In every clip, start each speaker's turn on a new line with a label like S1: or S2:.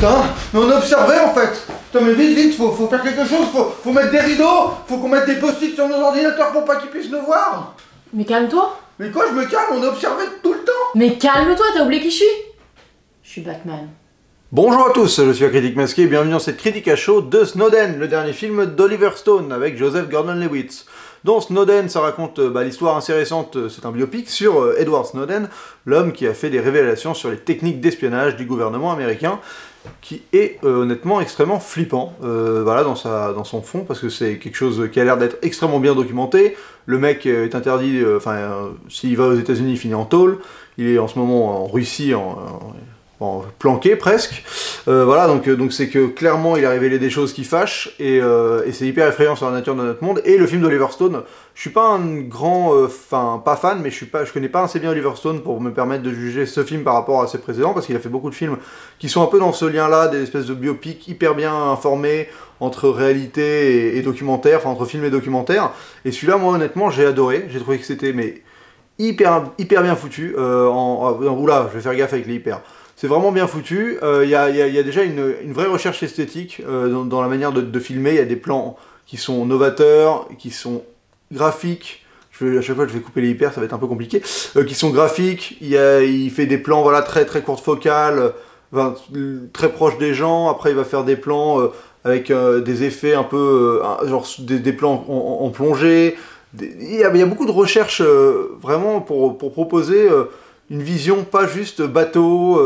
S1: Putain, mais on observait en fait. Putain, mais vite, faut faire quelque chose, faut mettre des rideaux, faut qu'on mette des post-it sur nos ordinateurs pour pas qu'ils puissent nous voir.
S2: Mais calme-toi.
S1: Mais quoi, je me calme, on observait tout le temps.
S2: Mais calme-toi, t'as oublié qui je suis? Je suis Batman.
S1: Bonjour à tous, je suis la Critique Masquée et bienvenue dans cette critique à chaud de Snowden, le dernier film d'Oliver Stone avec Joseph Gordon-Levitt. Dans Snowden, ça raconte l'histoire assez récente, c'est un biopic sur Edward Snowden, l'homme qui a fait des révélations sur les techniques d'espionnage du gouvernement américain, qui est honnêtement extrêmement flippant, voilà, dans son fond, parce que c'est quelque chose qui a l'air d'être extrêmement bien documenté. Le mec est interdit, s'il va aux États-Unis, il finit en tôle. Il est en ce moment en Russie, planqué presque. Voilà, donc c'est que clairement il a révélé des choses qui fâchent, et c'est hyper effrayant sur la nature de notre monde. Et le film d'Oliver Stone, je suis pas un grand, pas fan, mais je connais pas assez bien Oliver Stone pour me permettre de juger ce film par rapport à ses précédents, parce qu'il a fait beaucoup de films qui sont un peu dans ce lien-là, des espèces de biopics hyper bien informés entre réalité et documentaire, enfin entre film et documentaire. Et celui-là, moi honnêtement, j'ai adoré, j'ai trouvé que c'était hyper bien foutu. Oula, je vais faire gaffe avec les hyper. C'est vraiment bien foutu, il y a déjà une vraie recherche esthétique dans la manière de filmer. Il y a des plans qui sont novateurs, qui sont graphiques. À chaque fois je vais couper les hyper, ça va être un peu compliqué. Qui sont graphiques, il fait des plans voilà, très courtes focales, très proches des gens. Après il va faire des plans avec des effets un peu, genre des plans en plongée. Il y a beaucoup de recherches vraiment pour proposer une vision pas juste bateau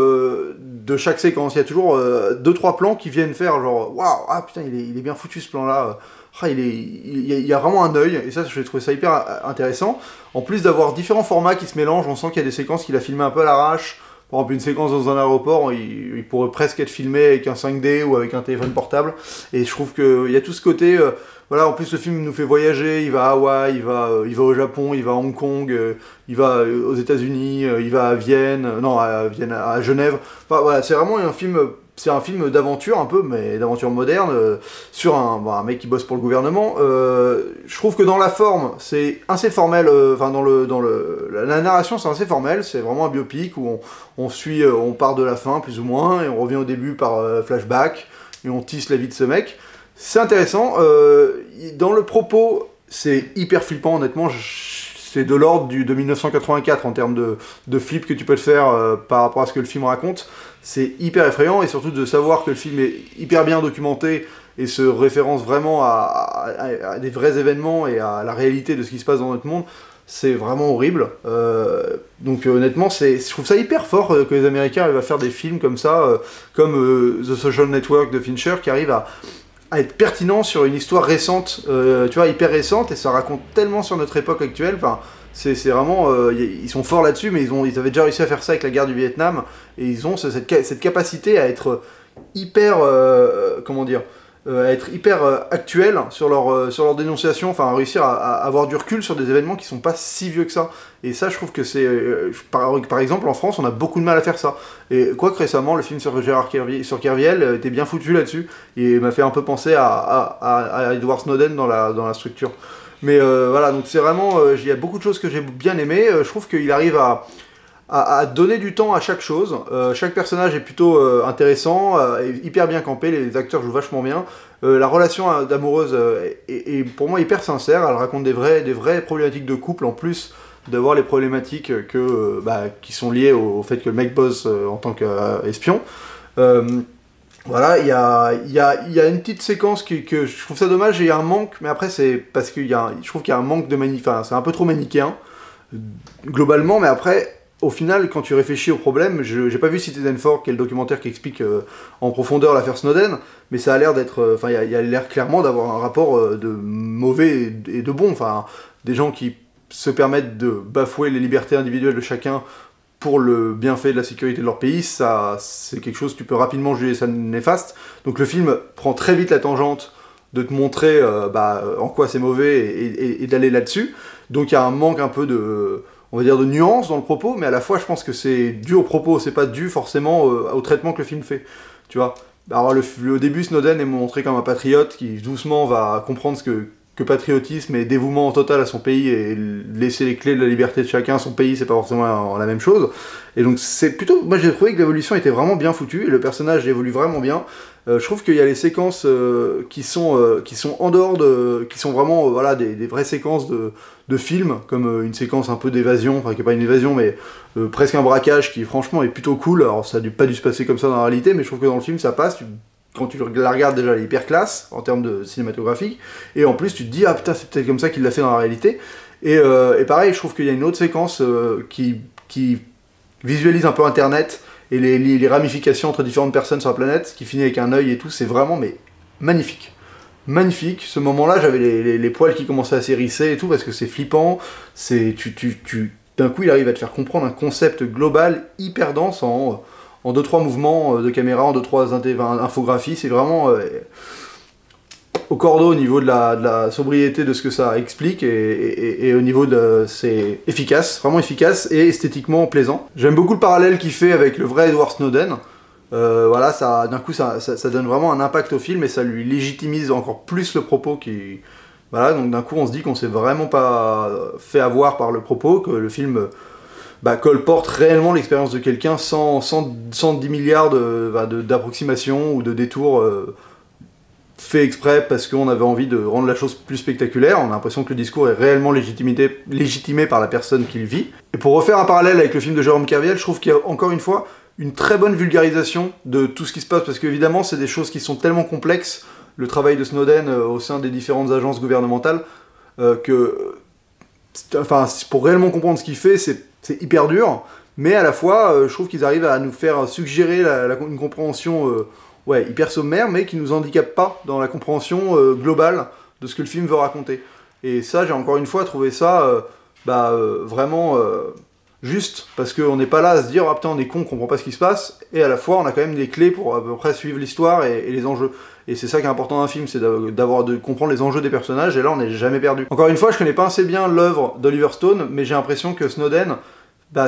S1: de chaque séquence. Il y a toujours 2-3 plans qui viennent faire genre waouh, ah putain il est bien foutu ce plan là, il y a vraiment un œil, et ça j'ai trouvé ça hyper intéressant. En plus d'avoir différents formats qui se mélangent, on sent qu'il y a des séquences qu'il a filmées un peu à l'arrache. Par exemple une séquence dans un aéroport, il pourrait presque être filmé avec un 5D ou avec un téléphone portable, et je trouve qu'il y a tout ce côté voilà, en plus le film nous fait voyager, il va à Hawaï, il va au Japon, il va à Hong Kong, il va aux États-Unis, il va à Vienne, à Genève. Enfin voilà, c'est vraiment un film d'aventure un peu, mais d'aventure moderne, sur un mec qui bosse pour le gouvernement. Je trouve que dans la forme, c'est assez formel, la narration c'est assez formel, c'est vraiment un biopic où on part de la fin plus ou moins, et on revient au début par flashback, et on tisse la vie de ce mec. C'est intéressant, dans le propos, c'est hyper flippant honnêtement, c'est de l'ordre de 1984 en termes de flip que tu peux te faire par rapport à ce que le film raconte. C'est hyper effrayant, et surtout de savoir que le film est hyper bien documenté et se référence vraiment à des vrais événements et à la réalité de ce qui se passe dans notre monde. C'est vraiment horrible, donc honnêtement je trouve ça hyper fort que les Américains arrivent à faire des films comme ça, comme The Social Network de Fincher, qui arrive à être pertinent sur une histoire récente, tu vois, hyper récente, et ça raconte tellement sur notre époque actuelle. Enfin, c'est vraiment, ils sont forts là-dessus, mais ils avaient déjà réussi à faire ça avec la guerre du Vietnam, et ils ont cette capacité à être hyper, à être hyper actuels sur leur dénonciation, enfin à réussir à avoir du recul sur des événements qui sont pas si vieux que ça. Et ça, je trouve que c'est, par exemple en France, on a beaucoup de mal à faire ça. Et quoique récemment, le film sur Kerviel était bien foutu là-dessus, et m'a fait un peu penser à Edward Snowden dans la structure. Mais voilà, donc c'est vraiment, il y a beaucoup de choses que j'ai bien aimées. Je trouve qu'il arrive à donner du temps à chaque chose. Chaque personnage est plutôt intéressant, hyper bien campé, les acteurs jouent vachement bien. La relation amoureuse est pour moi hyper sincère, elle raconte des vraies problématiques de couple, en plus d'avoir les problématiques qui sont liées au fait que le mec bosse en tant qu'espion. Voilà, il y a une petite séquence que je trouve ça dommage, et il y a un manque, mais après c'est parce que je trouve qu'il y a un manque de c'est un peu trop manichéen, globalement, mais après, au final, quand tu réfléchis au problème, j'ai pas vu Citizen4, qui est le documentaire qui explique en profondeur l'affaire Snowden, mais ça a l'air d'être, il y a l'air clairement d'avoir un rapport de mauvais et de bon, des gens qui se permettent de bafouer les libertés individuelles de chacun pour le bienfait de la sécurité de leur pays. Ça, c'est quelque chose que tu peux rapidement juger ça néfaste. Donc le film prend très vite la tangente de te montrer en quoi c'est mauvais et d'aller là-dessus. Donc il y a un manque un peu de nuance dans le propos, mais à la fois je pense que c'est dû au propos, c'est pas dû forcément au traitement que le film fait, tu vois. Alors au début, Snowden est montré comme un patriote qui doucement va comprendre que patriotisme et dévouement total à son pays et laisser les clés de la liberté de chacun, son pays, c'est pas forcément la même chose. Et donc c'est plutôt, moi j'ai trouvé que l'évolution était vraiment bien foutue, et le personnage évolue vraiment bien. Je trouve qu'il y a les séquences qui sont en dehors de... qui sont vraiment voilà, des vraies séquences de films, comme une séquence un peu d'évasion, enfin qui n'est pas une évasion, mais presque un braquage qui franchement est plutôt cool. Alors ça n'a pas dû se passer comme ça dans la réalité, mais je trouve que dans le film ça passe. Quand tu la regardes déjà, elle est hyper classe en termes de cinématographique, et en plus tu te dis ah putain c'est peut-être comme ça qu'il l'a fait dans la réalité. Et pareil, je trouve qu'il y a une autre séquence qui visualise un peu Internet et les ramifications entre différentes personnes sur la planète, qui finit avec un œil et tout, c'est vraiment mais magnifique. Magnifique, ce moment-là j'avais les poils qui commençaient à s'hérisser et tout, parce que c'est flippant, d'un coup il arrive à te faire comprendre un concept global hyper dense en 2-3 mouvements de caméra, en 2-3 infographies, c'est vraiment au cordeau au niveau de la sobriété de ce que ça explique, et au niveau de... c'est efficace, vraiment efficace et esthétiquement plaisant. J'aime beaucoup le parallèle qu'il fait avec le vrai Edward Snowden. Voilà, d'un coup ça donne vraiment un impact au film, et ça lui légitimise encore plus le propos qui... Voilà, donc d'un coup on se dit qu'on s'est vraiment pas fait avoir par le propos, que le film colporte réellement l'expérience de quelqu'un sans 10 milliards d'approximations ou de détours fait exprès parce qu'on avait envie de rendre la chose plus spectaculaire. On a l'impression que le discours est réellement légitimé par la personne qui le vit. Et pour refaire un parallèle avec le film de Jérôme Kerviel, je trouve qu'il y a encore une fois une très bonne vulgarisation de tout ce qui se passe, parce qu'évidemment c'est des choses qui sont tellement complexes, le travail de Snowden au sein des différentes agences gouvernementales, pour réellement comprendre ce qu'il fait, c'est hyper dur, mais à la fois, je trouve qu'ils arrivent à nous faire suggérer une compréhension hyper sommaire, mais qui nous handicape pas dans la compréhension globale de ce que le film veut raconter. Et ça, j'ai encore une fois trouvé ça vraiment juste, parce qu'on n'est pas là à se dire « Ah putain, on est con, on comprend pas ce qui se passe », et à la fois, on a quand même des clés pour à peu près suivre l'histoire et les enjeux. Et c'est ça qui est important dans un film, c'est de comprendre les enjeux des personnages, et là on n'est jamais perdu. Encore une fois, je connais pas assez bien l'œuvre d'Oliver Stone, mais j'ai l'impression que Snowden,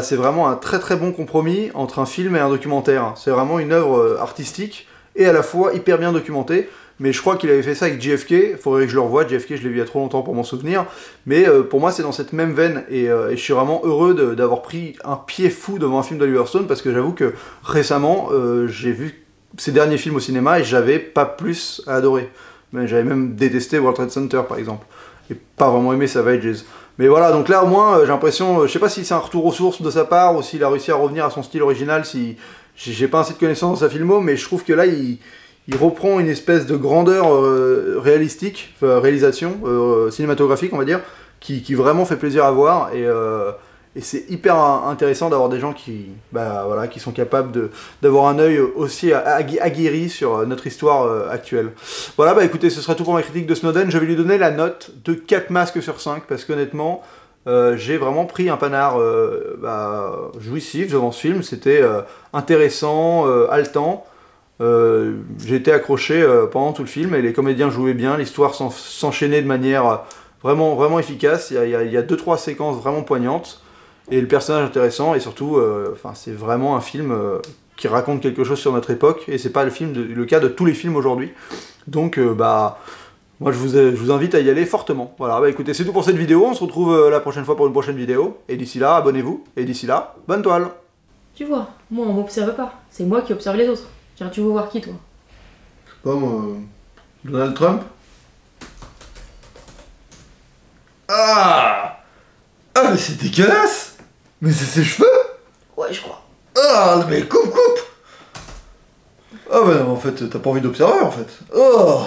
S1: c'est vraiment un très très bon compromis entre un film et un documentaire. C'est vraiment une œuvre artistique, et à la fois hyper bien documentée, mais je crois qu'il avait fait ça avec JFK, faudrait que je le revoie, JFK je l'ai vu il y a trop longtemps pour m'en souvenir, mais pour moi c'est dans cette même veine, et je suis vraiment heureux d'avoir pris un pied fou devant un film d'Oliver Stone, parce que j'avoue que récemment, j'ai vu ses derniers films au cinéma et j'avais pas plus à adorer. J'avais même détesté World Trade Center par exemple, et pas vraiment aimé Savages. Mais voilà, donc là au moins j'ai l'impression, je sais pas si c'est un retour aux sources de sa part, ou s'il a réussi à revenir à son style original, si j'ai pas assez de connaissances dans sa filmo, mais je trouve que là il reprend une espèce de grandeur réalistique, réalisation cinématographique on va dire, qui vraiment fait plaisir à voir, et c'est hyper intéressant d'avoir des gens qui sont capables d'avoir un œil aussi aguerri sur notre histoire actuelle. Voilà, écoutez, ce sera tout pour ma critique de Snowden. Je vais lui donner la note de 4 masques sur 5, parce qu'honnêtement, j'ai vraiment pris un panard jouissif devant ce film. C'était intéressant, haletant. J'ai été accroché pendant tout le film, et les comédiens jouaient bien, l'histoire s'enchaînait de manière vraiment, vraiment efficace. Il y a 2-3 séquences vraiment poignantes, et le personnage intéressant, et surtout, c'est vraiment un film qui raconte quelque chose sur notre époque, et c'est pas le cas de tous les films aujourd'hui. Donc, moi je vous invite à y aller fortement. Voilà, écoutez, c'est tout pour cette vidéo, on se retrouve la prochaine fois pour une prochaine vidéo, et d'ici là, abonnez-vous, et d'ici là, bonne toile.
S2: Tu vois, moi on m'observe pas, c'est moi qui observe les autres. Tiens, tu veux voir qui toi?
S1: Je sais pas moi... Donald Trump? Ah, mais c'est dégueulasse! Mais c'est ses cheveux?
S2: Ouais, je crois.
S1: Ah, mais coupe! Ah, en fait, t'as pas envie d'observer, en fait. Oh.